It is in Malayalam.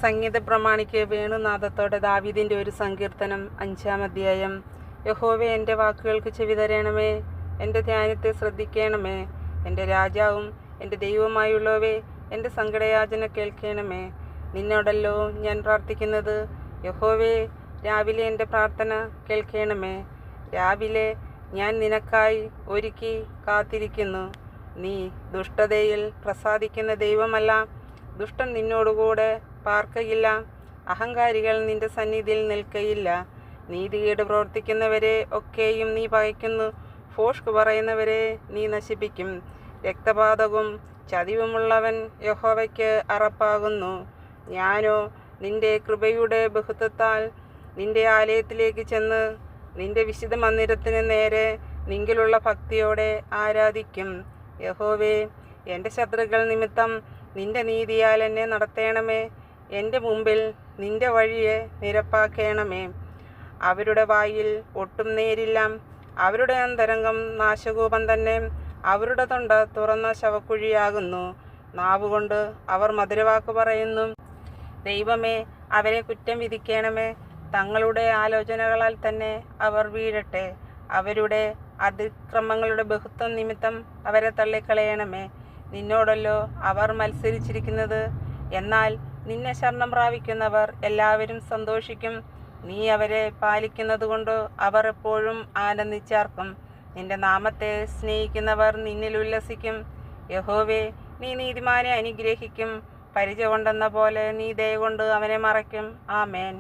സംഗീത പ്രമാണിക്ക് വേണുനാദത്തോടെ ദാവീദിൻ്റെ ഒരു സങ്കീർത്തനം 5-ാം അധ്യായം. യഹോവേ, എൻ്റെ വാക്കുകൾക്ക് ചെവി തരണമേ, എൻ്റെ ധ്യാനത്തെ ശ്രദ്ധിക്കണമേ. എൻ്റെ രാജാവും എൻ്റെ ദൈവവുമായുള്ളവേ, എൻ്റെ സങ്കടയാചന കേൾക്കണമേ. നിന്നോടല്ലോ ഞാൻ പ്രാർത്ഥിക്കുന്നത്. യഹോവേ, രാവിലെ എൻ്റെ പ്രാർത്ഥന കേൾക്കണമേ. രാവിലെ ഞാൻ നിനക്കായി ഒരുക്കി കാത്തിരിക്കുന്നു. നീ ദുഷ്ടതയിൽ പ്രസാദിക്കുന്ന ദൈവമല്ല. ദുഷ്ടൻ നിന്നോടുകൂടെ പാർക്കയില്ല. അഹങ്കാരികൾ നിന്റെ സന്നിധിയിൽ നിൽക്കയില്ല. നീതികേട് പ്രവർത്തിക്കുന്നവരെ ഒക്കെയും നീ പകയ്ക്കുന്നു. ഭോഷ്ക് പറയുന്നവരെ നീ നശിപ്പിക്കും. രക്തപാതകവും ചതിവുമുള്ളവൻ യഹോവയ്ക്ക് അറപ്പാകുന്നു. ഞാനോ നിന്റെ കൃപയുടെ ബഹുത്വത്താൽ നിന്റെ ആലയത്തിലേക്ക് ചെന്ന് നിന്റെ വിശുദ്ധ മന്ദിരത്തിന് നേരെ നിങ്കിലുള്ള ഭക്തിയോടെ ആരാധിക്കും. യഹോവേ, എൻ്റെ ശത്രുക്കൾ നിമിത്തം നിന്റെ നീതിയാൽ എന്നെ നടത്തണമേ. എൻ്റെ മുമ്പിൽ നിന്റെ വഴിയെ നിരപ്പാക്കണമേ. അവരുടെ വായിൽ ഒട്ടും നേരില്ല. അവരുടെ അന്തരംഗം നാശകൂപം തന്നെ. അവരുടെ തൊണ്ട തുറന്ന ശവക്കുഴിയാകുന്നു. നാവുകൊണ്ട് അവർ മധുരവാക്ക് പറയുന്നു. ദൈവമേ, അവരെ കുറ്റം വിധിക്കണമേ. തങ്ങളുടെ ആലോചനകളാൽ തന്നെ അവർ വീഴട്ടെ. അവരുടെ അതിക്രമങ്ങളുടെ ബഹുത്വം നിമിത്തം അവരെ തള്ളിക്കളയണമേ. നിന്നോടല്ലോ അവർ മത്സരിച്ചിരിക്കുന്നത്. എന്നാൽ നിന്നെ ശരണം പ്രാപിക്കുന്നവർ എല്ലാവരും സന്തോഷിക്കും. നീ അവരെ പാലിക്കുന്നതുകൊണ്ട് അവർ എപ്പോഴും ആനന്ദിച്ചാർക്കും. നിന്റെ നാമത്തെ സ്നേഹിക്കുന്നവർ നിന്നിൽ ഉല്ലസിക്കും. യഹോവേ, നീ നീതിമാനെ അനുഗ്രഹിക്കും. പരിച കൊണ്ടെന്ന പോലെ നീ ദയ കൊണ്ട് അവനെ മറയ്ക്കും. ആമേൻ.